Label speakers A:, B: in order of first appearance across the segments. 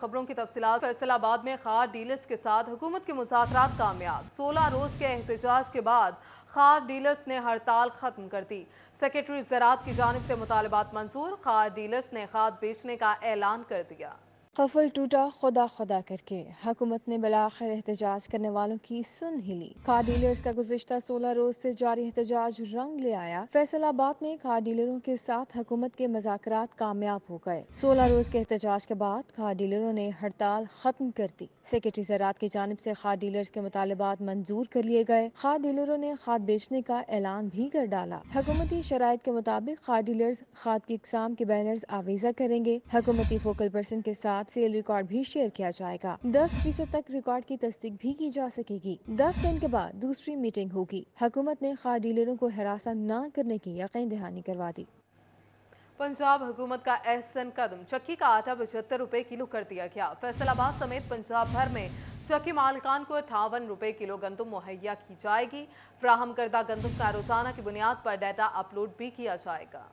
A: खबरों की तफसीलात। फैसलाबाद में खाद डीलर्स के साथ हुकूमत के मुज़ाकरात कामयाब। 16 रोज के एहतजाज के बाद खाद डीलर्स ने हड़ताल खत्म कर दी। सेक्रेटरी ज़राअत की जानिब से मुतालबात मंजूर। खाद डीलर्स ने खाद बेचने का ऐलान कर दिया।
B: कफल टूटा खुदा खुदा करके हुकूमत ने बिलाखिर एहतजाज करने वालों की सुन ही ली। खाद डीलर्स का गुज़िश्ता 16 रोज से जारी एहतजाज रंग ले आया। फैसलाबाद में खाद डीलरों के साथ हुकूमत के मुज़ाकरात कामयाब हो गए। 16 रोज के एहतजाज के बाद खाद डीलरों ने हड़ताल खत्म कर दी। सेक्रेटरी ज़राअत की जानिब से खाद डीलर्स के मुतालबात मंजूर कर लिए गए। खाद डीलरों ने खाद बेचने का ऐलान भी कर डाला। हुकूमती शराइत के मुताबिक खाद डीलर्स खाद की इकसाम के बैनर्स आवीजा करेंगे। हुकूमती फोकल पर्सन के साथ सेल रिकॉर्ड भी शेयर किया जाएगा। 10% तक रिकॉर्ड की तस्दीक भी की जा सकेगी। 10 दिन के बाद दूसरी मीटिंग होगी। हुकूमत ने खाद डीलरों को हरासा न करने की यकीन दहानी करवा दी।
A: पंजाब हुकूमत का अहसन कदम, चक्की का आटा 75 रुपए किलो कर दिया गया। फैसलाबाद समेत पंजाब भर में चक्की मालिकान को 58 रुपए किलो गंदम मुहैया की जाएगी। फ्राहम करदा गंदम का रोजाना की बुनियाद पर डाटा अपलोड भी किया जाएगा।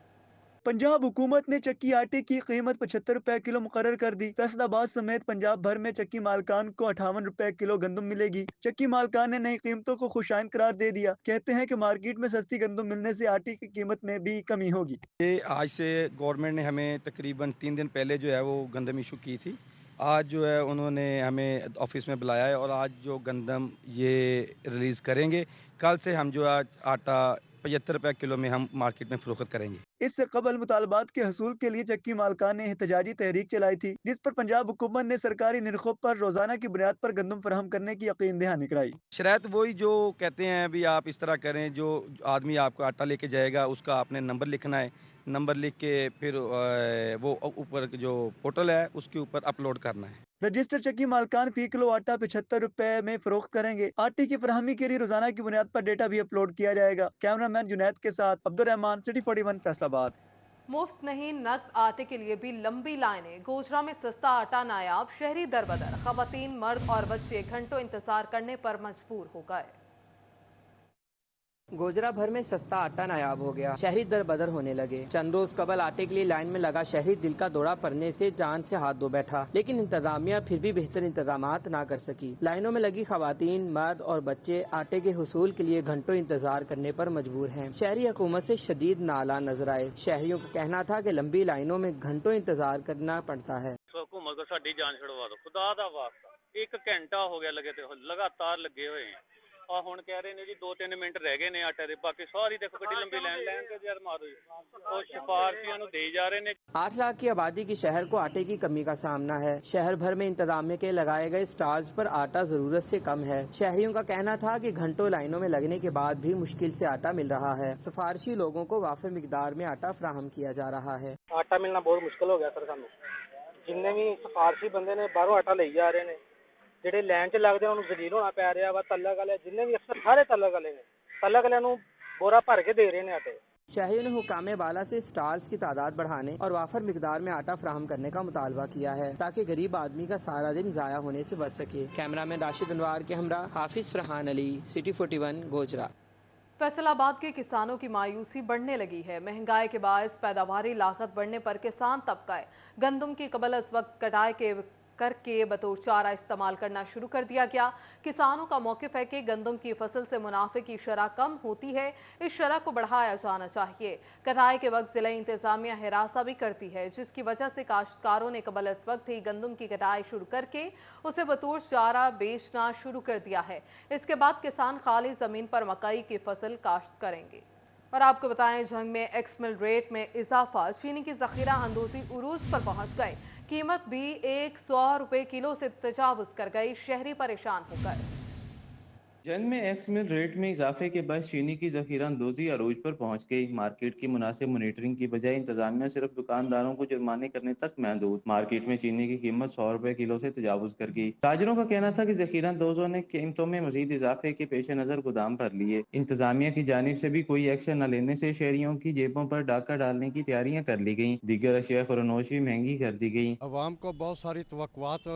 C: पंजाब हुकूमत ने चक्की आटे की कीमत 75 रुपए किलो मुकर्रर कर दी। फैसलाबाद समेत पंजाब भर में चक्की मालकान को 58 रुपए किलो गंदम मिलेगी। चक्की मालकान ने नई कीमतों को खुशाइन करार दे दिया। कहते हैं कि मार्केट में सस्ती गंदम मिलने से आटे की कीमत में भी कमी होगी।
D: ये आज से गवर्नमेंट ने हमें तकरीबन 3 दिन पहले जो है वो गंदम इशू की थी। आज जो है उन्होंने हमें ऑफिस में बुलाया है और आज जो गंदम ये रिलीज़ करेंगे। कल से हम जो आज आटा 75 रुपये किलो में हम मार्केट में फरोख्त करेंगे।
C: इससे कबल मुतालबात के हसूल के लिए चक्की मालकान ने एहतजाजी तहरीक चलाई थी, जिस पर पंजाब हुकूमत ने सरकारी निरखों पर रोजाना की बुनियाद पर गंदम फराहम करने की यकीन दहानी कराई।
D: शरायत वही जो कहते हैं अभी आप इस तरह करें, जो आदमी आपको आटा लेके जाएगा उसका आपने नंबर लिखना है। नंबर लिख के फिर वो ऊपर जो पोर्टल है उसके ऊपर अपलोड करना है।
C: रजिस्टर चक्की मालकान फी किलो आटा 75 रुपए में फरोख्त करेंगे। आटे की फराहमी के लिए रोजाना की बुनियाद पर डेटा भी अपलोड किया जाएगा। कैमरामैन जुनैद के साथ अब्दुल रहमान, सिटी 41 फैसलाबाद।
A: मुफ्त नहीं, नकद आटे के लिए भी लंबी लाइनें। गोजरा में सस्ता आटा नायाब, शहरी दरबदर। खवातीन, मर्द और बच्चे घंटों इंतजार करने पर मजबूर हो गए।
E: गोजरा भर में सस्ता आटा नायाब हो गया, शहरी दर बदर होने लगे। चंद रोज कबल आटे के लिए लाइन में लगा शहरी दिल का दौरा पड़ने से जान से हाथ धो बैठा, लेकिन इंतजामिया फिर भी बेहतर इंतजामात ना कर सकी। लाइनों में लगी खवातीन, मर्द और बच्चे आटे के हुसूल के लिए घंटों इंतजार करने पर मजबूर हैं। शहरी हुकूमत से शदीद नाला नजर आए। शहरियों का कहना था कि लंबी लाइनों में घंटों इंतजार करना पड़ता है।
F: हुकूमत को साडी जान छुड़वा दो, खुदा दा वास्ता। 1 घंटा हो गया लगे, तो लगातार लगे हुए हैं और हुण कह रहे ने जी 2-3 मिनट रह गए ने आटे दे, बाकी सारी देखो बड़ी लंबी लाइन के यार मारो और सिफारशियां नु दे जा रहे ने।
E: 8 लाख की आबादी की शहर को आटे की कमी का सामना है। शहर भर में इंतजामिया के लगाए गए स्टॉल्स पर आटा जरूरत से कम है। शहरियों का कहना था कि घंटों लाइनों में लगने के बाद भी मुश्किल से आटा मिल रहा है। सिफारशी लोगों को वाफिर मिकदार में आटा फराहम किया जा रहा है।
G: आटा मिलना बहुत मुश्किल हो गया सर सानू। जिन्ने भी सिफारशी बंदे ने बाहरों आटा ले जा रहे ने, ਜਿਹੜੇ ਲਾਈਨ 'ਚ ਲੱਗਦੇ ਉਹਨੂੰ ਜ਼ਲੀਲ ਹੋਣਾ ਪੈ ਰਿਹਾ ਵਾ। ਤਲਕ ਵਾਲੇ ਜਿੰਨੇ ਵੀ ਅਫਸਰ ਸਾਰੇ ਤਲਕ ਵਾਲੇ ਨੇ, ਤਲਕ ਵਾਲਿਆਂ ਨੂੰ ਬੋਰਾ ਭਰ ਕੇ ਦੇ ਰਹੇ ਨੇ ਆਟੇ।
E: शहरियों ने हुकामे बाला से स्टॉल्स की तादाद बढ़ाने और वाफर मिकदार में आटा फराहम करने का मुतालबा किया है, ताकि गरीब आदमी का सारा दिन जाया होने से बच सके। कैमरामैन राशिद अनवार के हमरा हाफिज फरहान अली, सिटी 41 गोजरा।
A: फैसलाबाद के किसानों की मायूसी बढ़ने लगी है। महंगाई के बायस पैदावारी लागत बढ़ने पर किसान तबका गंदम की कबल अज वक्त कटाई के करके बतौर चारा इस्तेमाल करना शुरू कर दिया गया। किसानों का मौकिफ है कि गंदम की फसल से मुनाफे की शरह कम होती है, इस शरह को बढ़ाया जाना चाहिए। कटाई के वक्त जिला इंतजामिया हिरासा भी करती है, जिसकी वजह से काश्तकारों ने कबल इस वक्त ही गंदम की कटाई शुरू करके उसे बतौर चारा बेचना शुरू कर दिया है। इसके बाद किसान खाली जमीन पर मकई की फसल काश्त करेंगे। और आपको बताएं, जंग में एक्समिल रेट में इजाफा, चीनी की जखीरा अंदोजी उरूज पर पहुंच गई। कीमत भी 100 रुपए किलो से तजावुज कर गई। शहरी परेशान हो गए।
H: जंग में एक्स मिल रेट में इजाफे के बाद चीनी की जखीरा अंदोजी अरूज पर पहुंच गई। मार्केट की मुनासिब मॉनिटरिंग की बजाय इंतजामिया सिर्फ दुकानदारों को जुर्माने करने तक महदूद। मार्केट में चीनी की कीमत 100 रुपए किलो से तजावुज कर गई। ताजरों का कहना था कि जखीरा अंदोजों ने कीमतों में मजीद इजाफे के पेश नजर गोदाम भर लिए। इंतजामिया की जानिब से भी कोई एक्शन न लेने से शहरियों की जेबों पर डाका डालने की तैयारियां कर ली गई। दीगर अशिया फरोनोश भी महंगी कर दी गई।
I: अवाम को बहुत सारी तवक्कुआत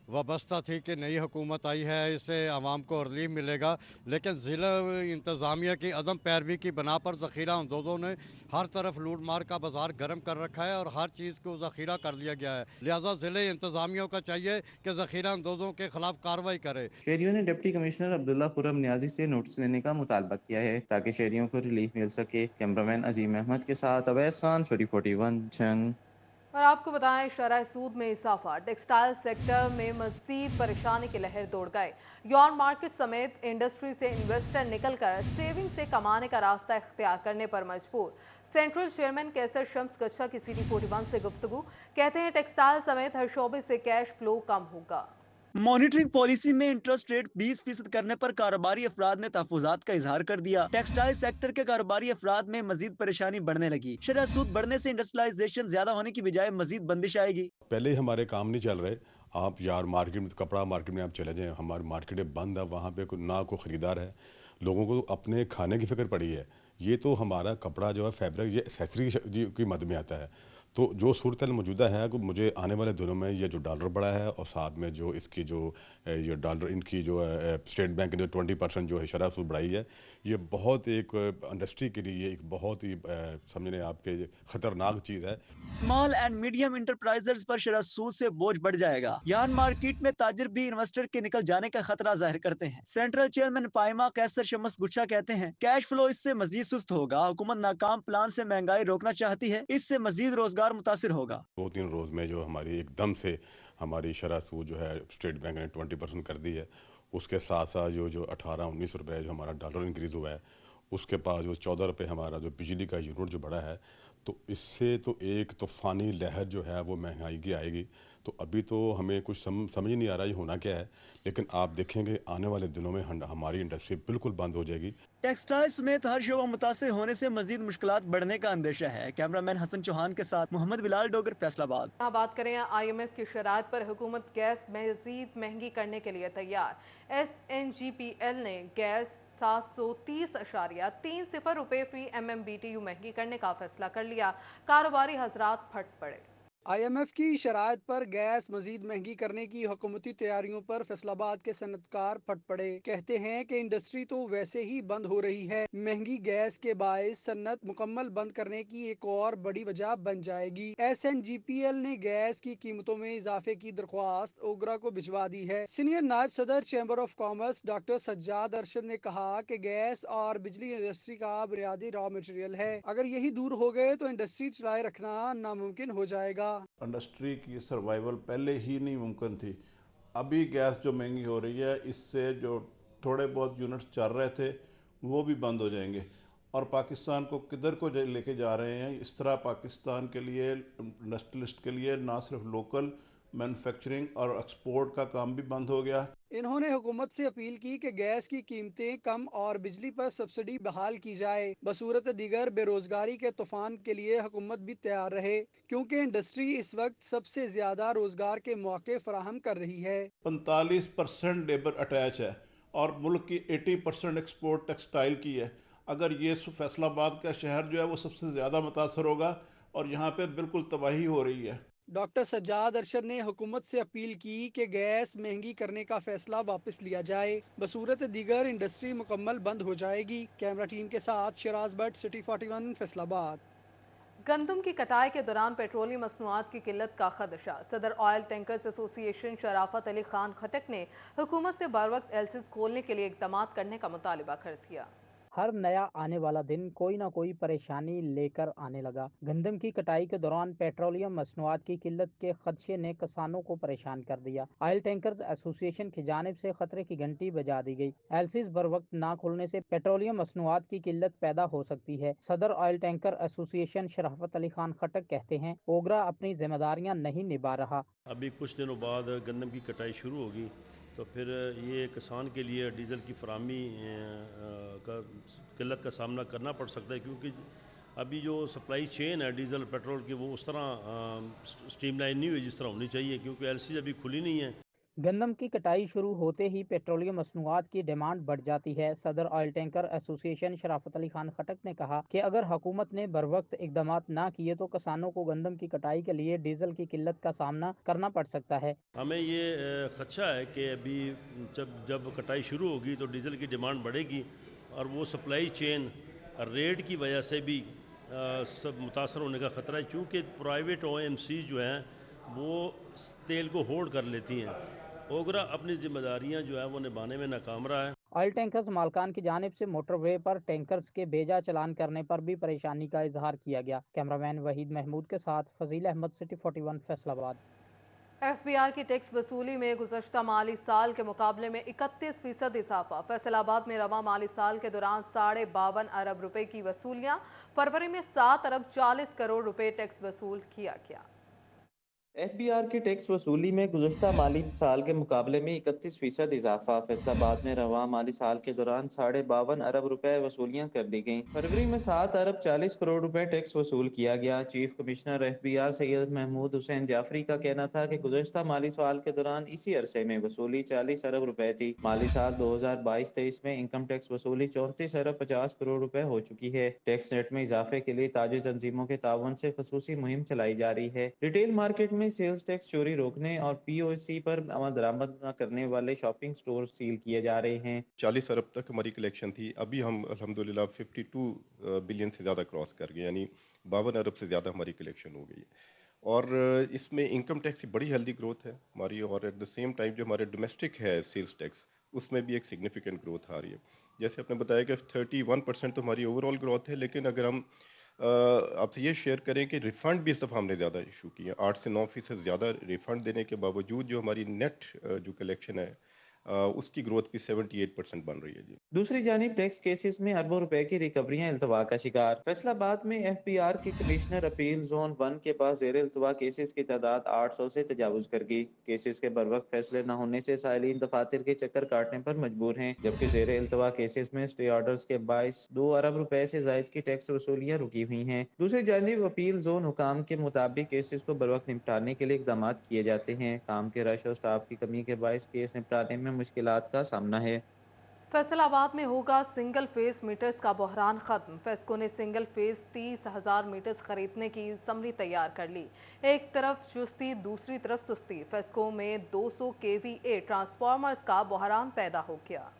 I: वाबस्ता थी कि नई हुकूमत आई है, इससे आवाम को रिलीफ मिलेगा, लेकिन ज़िला इंतज़ामिया की अदम पैरवी की बना पर ज़ख़ीरा अंदोज़ों ने हर तरफ लूट मार का बाजार गर्म कर रखा है और हर चीज़ को ज़ख़ीरा कर लिया गया है। लिहाजा ज़िले इंतज़ामिया को चाहिए कि ज़ख़ीरा अंदोज़ों के खिलाफ कार्रवाई करे।
H: शहरियों ने डिप्टी कमिश्नर अब्दुल्ला खुर्रम नियाजी से नोटिस लेने का मुतालबा किया है ताकि शहरियों को रिलीफ मिल सके। कैमरामैन अजीम अहमद के साथ अवैस खान, शोरी 41 जंग।
A: और आपको बताएं, शरह सूद में इजाफा, टेक्सटाइल सेक्टर में मजीद परेशानी की लहर दौड़ गए। यॉन मार्केट समेत इंडस्ट्री से इन्वेस्टर निकलकर सेविंग से कमाने का रास्ता इख्तियार करने पर मजबूर। सेंट्रल चेयरमैन कैसर शम्स गच्छा की CD 41 से गुफ्तगू, कहते हैं टेक्सटाइल समेत हर शोबे से कैश फ्लो कम होगा।
C: मॉनिटरिंग पॉलिसी में इंटरेस्ट रेट 20% करने पर कारोबारी अफराद ने तहफुजात का इजहार कर दिया। टेक्सटाइल सेक्टर के कारोबारी अफराद में मजीद परेशानी बढ़ने लगी। शरह सूद बढ़ने से इंडस्ट्रियलाइजेशन ज्यादा होने की बजाय मजीद बंदिश आएगी।
J: पहले ही हमारे काम नहीं चल रहे, आप यार मार्केट में, कपड़ा मार्केट में आप चले जाएं, हमारी मार्केटें बंद है, वहाँ पे ना कोई ख़रीदार है, लोगों को अपने खाने की फिक्र पड़ी है। ये तो हमारा कपड़ा जो है फैब्रिक, ये एक्सेसरी की मद में आता है। तो जो सूरत मौजूदा है कि मुझे आने वाले दिनों में ये जो डॉलर बढ़ा है और साथ में जो इसकी जो ये डॉलर इनकी जो स्टेट बैंक ने 20% जो है शरह सूद बढ़ाई है, ये बहुत एक इंडस्ट्री के लिए एक बहुत ही समझने आपके खतरनाक चीज़ है।
C: स्मॉल एंड मीडियम इंटरप्राइजेज पर शरह सूद से बोझ बढ़ जाएगा। यार्न मार्केट में ताजिर भी इन्वेस्टर के निकल जाने का खतरा जाहिर करते हैं। सेंट्रल चेयरमैन पाइमा कैसर शम्स गुच्छा कहते हैं कैश फ्लो इससे मजीद सुस्त होगा। हुकूमत नाकाम प्लान से महंगाई रोकना चाहती है, इससे मजीद रोजगार मुतासिर होगा।
J: 2-3 रोज में जो हमारी एकदम से हमारी शरह सूद जो है स्टेट बैंक ने 20% कर दी है, उसके साथ साथ जो 18-19 रुपए जो हमारा डॉलर इंक्रीज हुआ है, उसके पास जो 14 रुपए हमारा जो बिजली का यूनिट जो बढ़ा है, तो इससे तो एक तूफानी लहर जो है वो महंगाई की आएगी। तो अभी तो हमें कुछ समझ नहीं आ रहा ये होना क्या है, लेकिन आप देखेंगे आने वाले दिनों में हमारी इंडस्ट्री बिल्कुल बंद हो जाएगी।
C: टेक्सटाइल समेत हर शोबा मुतासिर होने से मजीद मुश्किलात बढ़ने का अंदेशा है। कैमरामैन हसन चौहान के साथ मोहम्मद बिलाल डोगर, फैसलाबाद।
A: बात करें IMF की शराइत पर हुकूमत गैस मजीद महंगी करने के लिए तैयार। SNGPL ने गैस 730.30 रुपए फी MMBTU महंगी करने का फैसला कर लिया। कारोबारी हजरात फट पड़े।
K: IMF की शराइत पर गैस मजीद महंगी करने की हुकूमती तैयारियों पर फैसलाबाद के सनतकार फट पड़े। कहते हैं कि इंडस्ट्री तो वैसे ही बंद हो रही है, महंगी गैस के बायस सन्नत मुकम्मल बंद करने की एक और बड़ी वजह बन जाएगी। SNGPL ने गैस की कीमतों में इजाफे की दरख्वास्त ओगरा को भिजवा दी है। सीनियर नायब सदर chamber of commerce doctor Sajjad Arshad ने कहा कि गैस और बिजली इंडस्ट्री का बुनियादी रॉ मटेरियल है, अगर यही दूर हो गए तो इंडस्ट्री चलाए रखना नामुमकिन हो जाएगा।
L: इंडस्ट्री की सर्वाइवल पहले ही नहीं मुमकिन थी। अभी गैस जो महंगी हो रही है, इससे जो थोड़े बहुत यूनिट्स चल रहे थे वो भी बंद हो जाएंगे और पाकिस्तान को किधर को लेके जा रहे हैं। इस तरह पाकिस्तान के लिए, इंडस्ट्रियलिस्ट के लिए ना सिर्फ लोकल मैन्युफैक्चरिंग और एक्सपोर्ट का काम भी बंद हो गया।
K: इन्होंने हुकूमत से अपील की कि गैस की कीमतें कम और बिजली पर सब्सिडी बहाल की जाए। बसूरत दीगर बेरोजगारी के तूफान के लिए हुकूमत भी तैयार रहे, क्योंकि इंडस्ट्री इस वक्त सबसे ज्यादा रोजगार के मौके फराहम कर रही है।
L: 45% लेबर अटैच है और मुल्क की 80% एक्सपोर्ट टेक्सटाइल की है। अगर ये फैसलाबाद का शहर जो है वो सबसे ज्यादा मुतासर होगा और यहाँ पे बिल्कुल तबाही हो रही है।
K: डॉक्टर सज्जाद अरशद ने हुकूमत से अपील की कि गैस महंगी करने का फैसला वापस लिया जाए। बसूरत दीगर इंडस्ट्री मुकम्मल बंद हो जाएगी। कैमरा टीम के साथ शराज भट्ट, सिटी 41, फैसलाबाद।
A: गंदम की कटाई के दौरान पेट्रोलियम मसनूआत की किल्लत का खदशा। सदर ऑयल टैंकर्स एसोसिएशन शराफत अली खान खटक ने हुकूमत से बर वक्त एलसीज खोलने के लिए इकदाम करने का मुतालबा कर दिया।
M: हर नया आने वाला दिन कोई ना कोई परेशानी लेकर आने लगा। गंदम की कटाई के दौरान पेट्रोलियम मसनूआत की किल्लत के खदशे ने किसानों को परेशान कर दिया। ऑयल टैंकर्स एसोसिएशन की जानिब से खतरे की घंटी बजा दी गई। एलसीज बर वक्त ना खुलने से पेट्रोलियम मसनूआत की किल्लत पैदा हो सकती है। सदर ऑयल टैंकर एसोसिएशन शराफत अली खान खटक कहते हैं, ओगरा अपनी जिम्मेदारियां नहीं निभा रहा।
N: अभी कुछ दिनों बाद गंदम की कटाई शुरू होगी तो फिर ये किसान के लिए डीजल की फराहमी का किल्लत का सामना करना पड़ सकता है, क्योंकि अभी जो सप्लाई चेन है डीजल पेट्रोल की वो उस तरह स्ट्रीमलाइन नहीं हुई जिस तरह होनी चाहिए, क्योंकि एलसीज अभी खुली नहीं है।
M: गंदम की कटाई शुरू होते ही पेट्रोलियम मसनूआत की डिमांड बढ़ जाती है। सदर ऑयल टैंकर एसोसिएशन शराफत अली खान खटक ने कहा कि अगर हुकूमत ने बरवक्त इकदाम ना किए तो किसानों को गंदम की कटाई के लिए डीजल की किल्लत का सामना करना पड़ सकता है।
N: हमें ये खदशा है कि अभी जब कटाई शुरू होगी तो डीजल की डिमांड बढ़ेगी और वो सप्लाई चेन रेट की वजह से भी सब मुतासर होने का ख़तरा है, क्योंकि प्राइवेट OMC जो हैं वो तेल को होल्ड कर लेती हैं। ओगरा अपनी जिम्मेदारियां जो है वो निभाने में नाकाम रहा है।
M: ऑयल टैंकर्स मालकान की जानिब से मोटरवे पर टैंकर्स के बेजा चलान करने पर भी परेशानी का इजहार किया गया। कैमरामैन वहीद महमूद के साथ फजील अहमद, City 41 फैसलाबाद।
A: FBR की टैक्स वसूली में गुज़श्ता माली साल के मुकाबले में 31% इजाफा। फैसलाबाद में रवा माली साल के दौरान 52.5 अरब रुपए की वसूलियां। फरवरी में 7 अरब 40 करोड़ रुपए टैक्स वसूल किया गया।
H: FBR की टैक्स वसूली में गुज़श्ता माली साल के मुकाबले में 31% इजाफा। फैसलाबाद में रवा माली साल के दौरान 52.5 अरब रुपए वसूलियां कर दी गईं। फरवरी में 7 अरब 40 करोड़ रुपए टैक्स वसूल किया गया। Chief commissioner FBR Syed Mahmood Hussain Jafri का कहना था कि गुज़श्ता माली साल के दौरान इसी अरसे में वसूली 40 अरब रुपए थी। माली साल 2022-23 में इनकम टैक्स वसूली 34 अरब 50 करोड़ रुपए हो चुकी है। टैक्स रेट में इजाफे के लिए ताजी तंजीमों के ताउन से खसूसी मुहिम चलाई जा रही है। रिटेल मार्केट में सेल्स टैक्स चोरी रोकने और POC पर अमल दरामद न करने वाले शॉपिंग स्टोर सील किए जा रहे हैं।
O: 40 अरब तक हमारी कलेक्शन थी, अभी हम अल्हम्दुलिल्लाह 52 बिलियन से ज़्यादा क्रॉस कर गए, यानी 52 अरब से ज़्यादा हमारी कलेक्शन हो गई है। और इसमें इनकम टैक्स की बड़ी हेल्दी ग्रोथ है हमारी, और एट द सेम टाइम जो हमारे डोमेस्टिक है सेल्स टैक्स, उसमें भी एक सिग्निफिकेंट ग्रोथ आ रही है। जैसे आपने बताया कि 31% तो हमारी ओवरऑल ग्रोथ है, लेकिन अगर हम आपसे ये शेयर करें कि रिफ़ंड भी इस दफ़ा हमने ज़्यादा इशू किए हैं। 8 से 9% ज़्यादा रिफ़ंड देने के बावजूद जो हमारी नेट जो कलेक्शन है उसकी ग्रोथ भी 78% बन रही है जी।
H: दूसरी जानिब टैक्स केसेस में अरबों रुपए की रिकवरियां इल्तवा का शिकार। फैसलाबाद में FBR के कमिश्नर अपील जोन 1 के पास जेर इल्तवा केसेस की तादाद 800 से तजावुज कर गई। केसेस के बरवक्त फैसले न होने से साइलिन दफातर के चक्कर काटने पर मजबूर हैं, जबकि जेर इल्तवा केसेस में स्टे ऑर्डर्स के बायस 2 अरब रुपए से जायद की टैक्स वसूलियां रुकी हुई हैं। दूसरी जानिब अपील जोन हुकाम के मुताबिक केसेस को बरवक्त निपटाने के लिए इकदाम किए जाते हैं। काम के रश और स्टाफ की कमी के बायस केस निपटाने में मुश्किलात का सामना है।
A: फैसलाबाद में होगा सिंगल फेस मीटर्स का बहरान खत्म। फेस्को ने सिंगल फेस 30,000 मीटर्स खरीदने की समरी तैयार कर ली। एक तरफ चुस्ती, दूसरी तरफ सुस्ती। फेस्को में 200 kVA ट्रांसफार्मर्स का बहरान पैदा हो गया।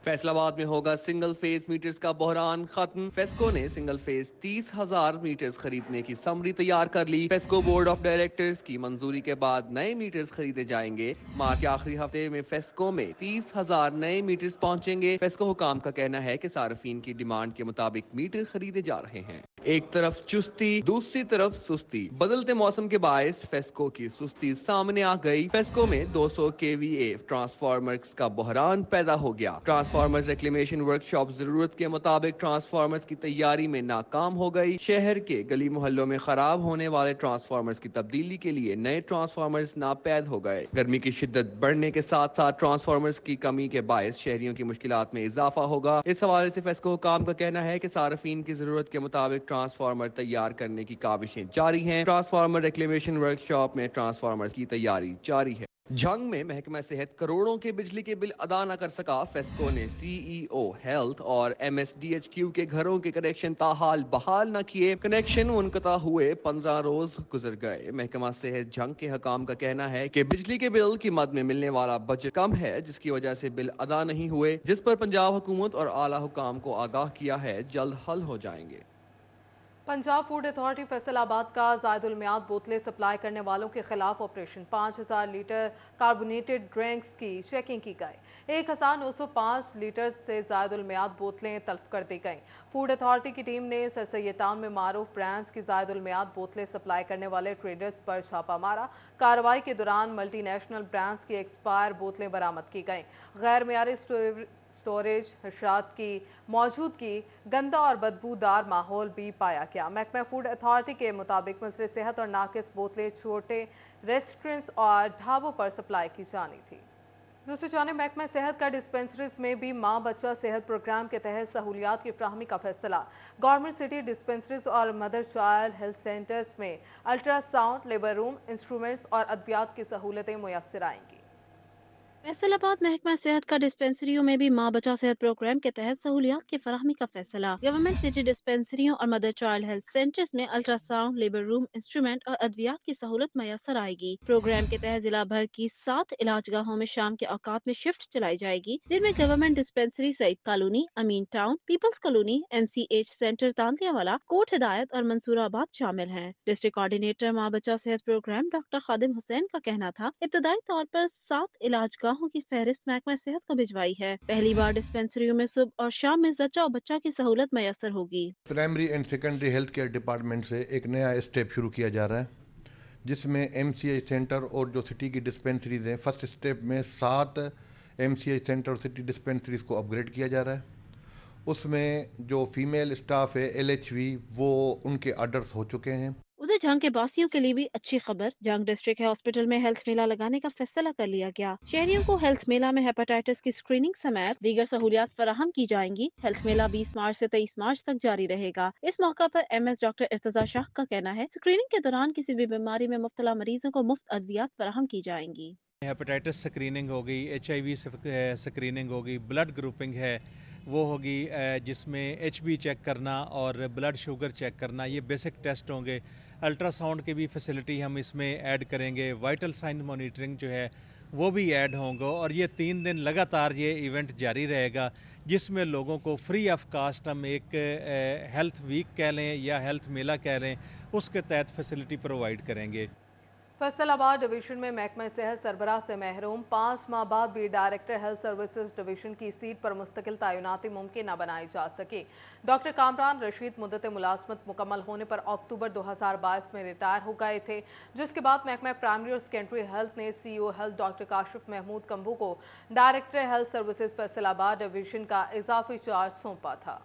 P: फैसलाबाद में होगा सिंगल फेस मीटर्स का बहरान खत्म। फेस्को ने सिंगल फेस 30,000 मीटर्स खरीदने की समरी तैयार कर ली। फेस्को बोर्ड ऑफ डायरेक्टर्स की मंजूरी के बाद नए मीटर्स खरीदे जाएंगे। मार्च के आखिरी हफ्ते में फेस्को में 30,000 नए मीटर्स पहुंचेंगे। फेस्को हुकाम का कहना है कि सार्फिन की डिमांड के मुताबिक मीटर खरीदे जा रहे हैं। एक तरफ चुस्ती, दूसरी तरफ सुस्ती। बदलते मौसम के बायस फेस्को की सुस्ती सामने आ गई। फेस्को में 200 kVA ट्रांसफार्मर्स का बहरान पैदा हो गया। ट्रांसफार्मर्स रिक्लेमेशन वर्कशॉप जरूरत के मुताबिक ट्रांसफार्मर्स की तैयारी में नाकाम हो गई। शहर के गली मोहल्लों में खराब होने वाले ट्रांसफार्मर्स की तब्दीली के लिए नए ट्रांसफार्मर्स नापैद हो गए। गर्मी की शिद्दत बढ़ने के साथ साथ ट्रांसफार्मर्स की कमी के बायस शहरियों की मुश्किलात में इजाफा होगा। इस हवाले से फेस्को हुकाम का कहना है कि सार्फिन की जरूरत के मुताबिक ट्रांसफार्मर तैयार करने की काविशें जारी हैं। ट्रांसफार्मर रिक्लेमेशन वर्कशॉप में ट्रांसफार्मर की तैयारी जारी है। झंग में महकमा सेहत करोड़ों के बिजली के बिल अदा न कर सका। फेस्को ने CEO हेल्थ और MSDHQ के घरों के कनेक्शन ताहाल बहाल न किए। कनेक्शन मुनक़ता हुए 15 रोज गुजर गए। महकमा सेहत झंग के हकाम का कहना है कि बिजली के बिल की मद में मिलने वाला बजट कम है, जिसकी वजह से बिल अदा नहीं हुए, जिस पर पंजाब हुकूमत और आला हुकाम को आगाह किया है, जल्द हल हो जाएंगे।
A: पंजाब फूड अथॉरिटी फैसलाबाद का जायदुल मियाद बोतलें सप्लाई करने वालों के खिलाफ ऑपरेशन। 5,000 लीटर कार्बोनेटेड ड्रिंक्स की चेकिंग की गई। 1,905 लीटर से जायदुल मियाद बोतलें तल्फ कर दी गईं। फूड अथॉरिटी की टीम ने सर सैयद टाउन में मारूफ ब्रांड्स की जायदुल मियाद बोतलें सप्लाई करने वाले ट्रेडर्स पर छापा मारा। कार्रवाई के दौरान मल्टीनेशनल ब्रांड्स की एक्सपायर बोतलें बरामद की गईं। गैर मियारी स्टोरेज, हशरात की मौजूदगी, गंदा और बदबूदार माहौल भी पाया गया। महकमा फूड अथॉरिटी के मुताबिक मसले सेहत और नाकिस बोतलें छोटे रेस्टोरेंट्स और ढाबों पर सप्लाई की जानी थी। दूसरी जानिब महकमा सेहत का डिस्पेंसरीज में भी माँ बच्चा सेहत प्रोग्राम के तहत सहूलियात की फ्राहमी का फैसला। गवर्नमेंट सिटी डिस्पेंसरीज और मदर चाइल्ड हेल्थ सेंटर्स में अल्ट्रासाउंड, लेबर रूम, इंस्ट्रूमेंट्स और अद्वियात की सहूलतें मुयस्सर आएंगी।
Q: फैसलाबाद महकमा सेहत का डिस्पेंसरियों में भी माँ बचा सेहत प्रोग्राम के तहत सहूलियात की फराहमी का फैसला। गवर्नमेंट सिटी डिस्पेंसरियों और मदर चाइल्ड हेल्थ सेंटर्स में अल्ट्रासाउंड, लेबर रूम, इंस्ट्रूमेंट और अद्वियात की सहूलत मैसर आएगी। प्रोग्राम के तहत जिला भर की 7 इलाजगाहों में शाम के औकात में शिफ्ट चलाई जाएगी, जिनमें government dispensary Saeed colony, Ameen town, people's colony, MCH centre Tantiawala, Kot Hidayat और मंसूराबाद शामिल हैं। डिस्ट्रिक्ट कोऑर्डिनेटर माँ बचा सेहत प्रोग्राम डॉक्टर खादिम हुसैन का कहना था, इब्तदाई तौर पर 7 इलाजगाहों की फहरिस्त महकमा सेहत को भिजवाई है। पहली बार डिस्पेंसरियों में सुबह और शाम में जच्चा और बच्चा की सहूलत मैसर होगी।
R: Primary and secondary health care department से एक नया स्टेप शुरू किया जा रहा है, जिसमें MCH सेंटर और जो सिटी की डिस्पेंसरीज हैं, फर्स्ट स्टेप में 7 MCH सेंटर और सिटी डिस्पेंसरीज को अपग्रेड किया जा रहा है। उसमें जो फीमेल स्टाफ है LHV वो उनके ऑर्डर्स हो चुके हैं।
Q: उधर जंग के बासियों के लिए भी अच्छी खबर, जंग डिस्ट्रिक्ट हॉस्पिटल में हेल्थ मेला लगाने का फैसला कर लिया गया। शहरियों को हेल्थ मेला में हेपेटाइटिस की स्क्रीनिंग समेत दीगर सहूलियात फराहम की जाएंगी। हेल्थ मेला 20 मार्च से 23 मार्च तक जारी रहेगा। इस मौका पर MS डॉक्टर इर्तजा शाह का कहना है, स्क्रीनिंग के दौरान किसी भी बीमारी में मुब्तला मरीजों को मुफ्त अद्वियात फराहम की जाएंगी।
S: हेपेटाइटिस स्क्रीनिंग होगी, HIV स्क्रीनिंग होगी, ब्लड ग्रुपिंग है वो होगी, जिसमें HB चेक करना और ब्लड शुगर चेक करना, ये बेसिक टेस्ट होंगे। अल्ट्रासाउंड की भी फैसिलिटी हम इसमें ऐड करेंगे। वाइटल साइन मॉनिटरिंग जो है वो भी ऐड होंगे और ये 3 दिन लगातार ये इवेंट जारी रहेगा, जिसमें लोगों को फ्री ऑफ कास्ट हम एक हेल्थ वीक कह लें या हेल्थ मेला कह लें, उसके तहत फैसिलिटी प्रोवाइड करेंगे।
A: फैसलाबाद डिवीजन में महकमा सेहत सरबराह से महरूम, 5 माह बाद भी डायरेक्टर हेल्थ सर्विसेज डिवीजन की सीट पर मुस्तकिल तैनाती मुमकिन न बनाई जा सकी। डॉक्टर कामरान रशीद मुद्दत मुलाजमत मुकम्मल होने पर अक्टूबर 2022 में रिटायर हो गए थे, जिसके बाद महकमा प्राइमरी और सेकेंडरी हेल्थ ने CEO health doctor Kashif Mahmood Kamboh को director health services Faisalabad division का इजाफी चार्ज सौंपा था।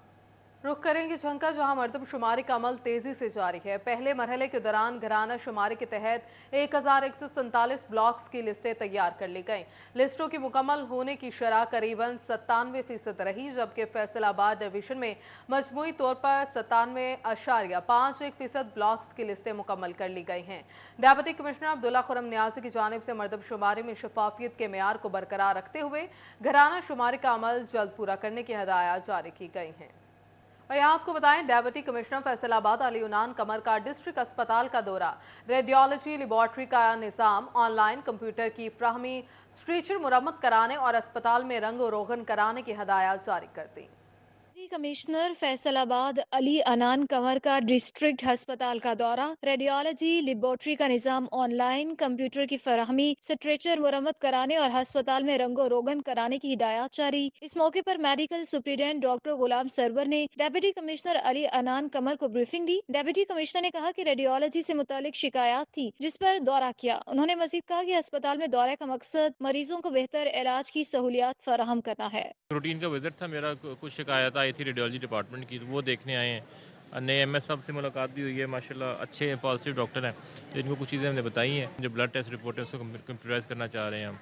A: रुख करेंगे जंग का, जहां मरदमशुमारी का अमल तेजी से जारी है। पहले मरहले के दौरान घराना शुमारी के तहत 1147 ब्लॉक्स की लिस्टें तैयार कर ली गईं। लिस्टों की मुकम्मल होने की शरह करीबन 97% रही, जबकि फैसलाबाद डिवीजन में मजमूई तौर पर 97.51% ब्लॉक्स की लिस्टें मुकम्मल कर ली गई हैं। डेप्यूटी कमिश्नर अब्दुल्ला खुरम नियाजी की जानिब से मरदमशुमारी में शफाफियत के मेयार को बरकरार रखते हुए घराना शुमारी का अमल जल्द पूरा करने की हिदायत जारी की गई हैं। और यहाँ आपको बताएं, डेप्यूटी कमिश्नर फैसलाबाद अली उनान कमर का डिस्ट्रिक्ट अस्पताल का दौरा, रेडियोलॉजी लेबॉर्ट्री का निज़ाम, ऑनलाइन कंप्यूटर की फ्राहमी, स्ट्रेचर मुरम्मत कराने और अस्पताल में रंग रोगन कराने की हिदायत जारी कर दी।
B: कमिश्नर फैसलाबाद अली अनान कंवर का डिस्ट्रिक्ट अस्पताल का दौरा, रेडियोलॉजी लेबॉर्ट्री का निजाम, ऑनलाइन कंप्यूटर की फराहमी, स्ट्रेचर मुरम्मत कराने और अस्पताल में रंगो रोगन कराने की हिदायत जारी। इस मौके पर मेडिकल सुप्रिटेंडेंट डॉक्टर गुलाम सरवर ने डेप्यूटी कमिश्नर अली अनान कंवर को ब्रीफिंग दी। डेप्यूटी कमिश्नर ने कहा कि रेडियोलॉजी से मुतालिक शिकायत थी, जिस पर दौरा किया। उन्होंने मजीद कहा कि अस्पताल में दौरे का मकसद मरीजों को बेहतर इलाज की सहूलियात फराहम करना है।
T: रूटीन का विजिट था मेरा, कुछ शिकायत आई थी रेडियोलॉजी डिपार्टमेंट की, वो देखने आए हैं। नए MS साहब से मुलाकात भी हुई है, माशाल्लाह अच्छे पॉजिटिव डॉक्टर हैं, तो इनको कुछ चीज़ें हमने बताई हैं। जो ब्लड टेस्ट रिपोर्ट है उसको कंप्यूटराइज करना चाह रहे हैं हम।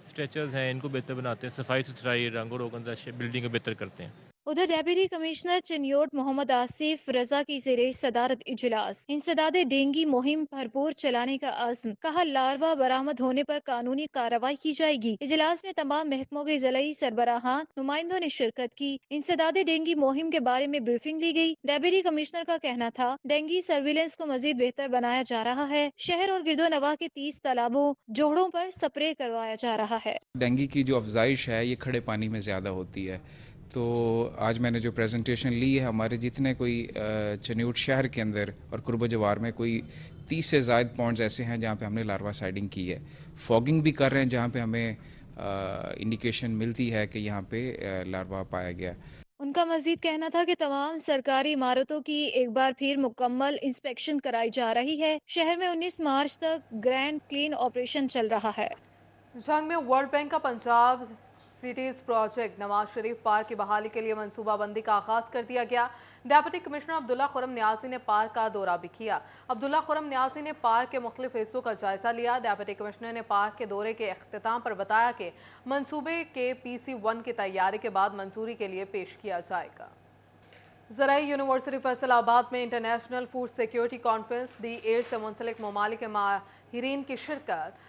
T: स्ट्रेचर्स हैं, इनको बेहतर बनाते हैं, सफाई सुथराई, रंगो रोगन बिल्डिंग को बेहतर करते हैं।
B: उधर डेप्यूटी कमिश्नर चिन्योट मोहम्मद आसिफ रजा की ज़ेरे सदारत इजलास, इंसदादे डेंगी मुहिम भरपूर चलाने का आज़म, कहा लार्वा बरामद होने पर कानूनी कार्रवाई की जाएगी। इजलास में तमाम महकमों के ज़िलाई सरबराहान नुमाइंदों ने शिरकत की। इंसदादे डेंगी मुहिम के बारे में ब्रीफिंग ली गई। डेप्यूटी कमिश्नर का कहना था, डेंगी सर्विलेंस को मजीद बेहतर बनाया जा रहा है। शहर और गिरदोनवा के 30 तालाबों जोड़ों पर स्प्रे करवाया जा रहा है।
U: डेंगू की जो अफजाइश है ये खड़े पानी में ज़्यादा होती है, तो आज मैंने जो प्रेजेंटेशन ली है, हमारे जितने कोई चन्यूट शहर के अंदर और कुर्ब जवार में कोई 30 से ज़ायद पॉइंट्स ऐसे हैं जहाँ पे हमने लार्वा साइडिंग की है। फॉगिंग भी कर रहे हैं जहाँ पे हमें इंडिकेशन मिलती है कि यहाँ पे लार्वा पाया गया।
B: उनका मजीद कहना था कि तमाम सरकारी इमारतों की एक बार फिर मुकम्मल इंस्पेक्शन कराई जा रही है। शहर में 19 मार्च तक ग्रैंड क्लीन ऑपरेशन चल रहा है।
A: जंग में वर्ल्ड बैंक का Punjab cities project Nawaz Sharif park की बहाली के लिए मंसूबाबंदी का आगाज कर दिया गया। डेप्यूटी कमिश्नर अब्दुल्ला खुरम न्यासी ने पार्क का दौरा भी किया। अब्दुल्ला खुरम न्यासी ने पार्क के मुख्तलिफ हिस्सों का जायजा लिया। डेप्यूटी कमिश्नर ने पार्क के दौरे के इख्तिताम पर बताया कि मंसूबे के PC1 की तैयारी के बाद मंजूरी के लिए पेश किया जाएगा। ज़राई यूनिवर्सिटी फैसलाबाद में international food security conference D8 से मुंसलिक ममालिक के माहिरीन की शिरकत।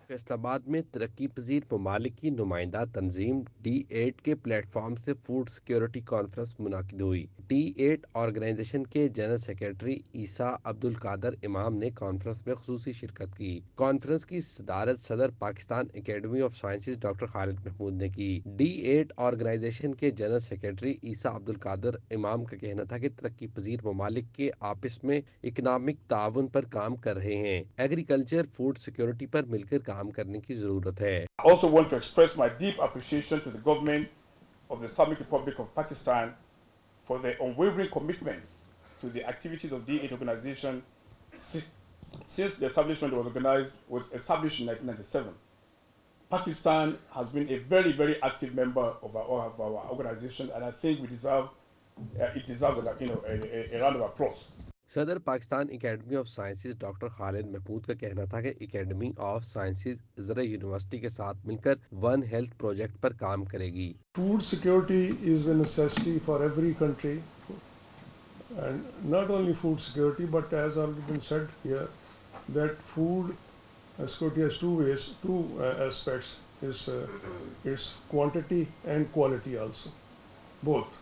D: फैसलाबाद में तरक्की पजीर ममालिक की नुमाइंदा तंजीम D8 के प्लेटफॉर्म से फूड सिक्योरिटी कॉन्फ्रेंस मुनाकिद हुई। D8 ऑर्गेनाइजेशन के जनरल सेक्रेटरी ईसा अब्दुल कादर इमाम ने कॉन्फ्रेंस में खुसूसी शिरकत की। कॉन्फ्रेंस की सदारत सदर Pakistan academy of sciences doctor Khalid Mahmood ने की। D8 ऑर्गेनाइजेशन के जनरल सेक्रेटरी ईसा अब्दुल कादर इमाम का कहना था कि तरक्की पजीर ममालिक के आपस में इकनॉमिक ताउन पर काम कर रहे हैं। एग्रीकल्चर फूड सिक्योरिटी पर मिलकर काम करने की जरूरत है।
V: I also want to express my deep appreciation to the government of the Islamic Republic of Pakistan for their unwavering commitment to the activities of D8 organization since the establishment was established in 1997. Pakistan has been a very, very active member of our organization, and I think it deserves a round of applause.
D: सदर Pakistan academy of sciences doctor Khalid Mahmood का कहना था कि academy of sciences ज़राई university के साथ मिलकर one health project पर काम करेगी।
W: Food security is a necessity for every country, and not only food security, but as already been said here, that food security has two aspects: is its quantity and quality also, both.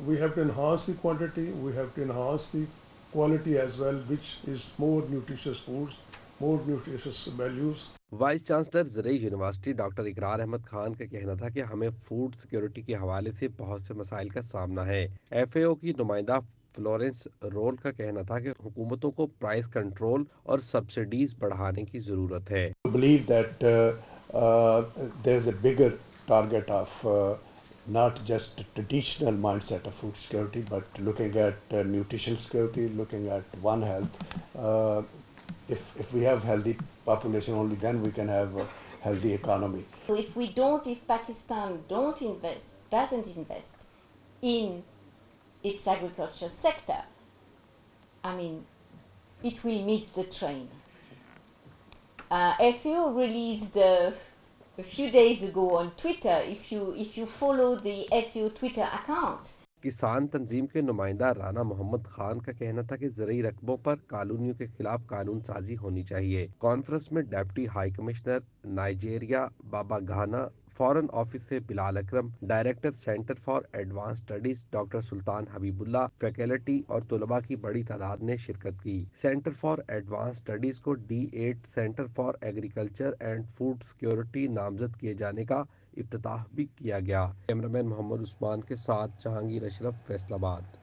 W: We have to enhance the quantity, we have to enhance the quality as well, which is more nutritious foods, more nutritious values.
D: Vice chancellor ज़राई university doctor Iqrar Ahmad Khan का कहना था कि हमें food security के हवाले से बहुत से मसाइल का सामना है। FAO की नुमाइंदा फ्लोरेंस रोल का कहना था कि हुकूमतों को प्राइस कंट्रोल और सब्सिडीज बढ़ाने की जरूरत है।
W: I believe that there is a bigger target of not just a traditional mindset of food security, but looking at nutrition security, looking at one health. If we have healthy population, only then we can have a healthy economy.
X: So if Pakistan doesn't invest in its agriculture sector, I mean, it will miss the train. FAO released a few days ago on Twitter, if you follow the FAO Twitter account.
D: किसान तंजीम के नुमाइंदा राना मोहम्मद खान का कहना था कि ज़राई रकबों पर कानूनियों के खिलाफ कानून साजी होनी चाहिए। कॉन्फ्रेंस में deputy high commissioner Nigeria Baba Ghana, foreign office से Bilal Akram, director centre for advance studies doctor Sultan Habibullah, faculty और तलबा की बड़ी तादाद ने शिरकत की। सेंटर फॉर एडवांस स्टडीज को D8 centre for agriculture and food security नामजद किए जाने का इफ्तिताह भी किया गया। कैमरामैन मोहम्मद उस्मान के साथ जहांगीर अशरफ, फैसलाबाद।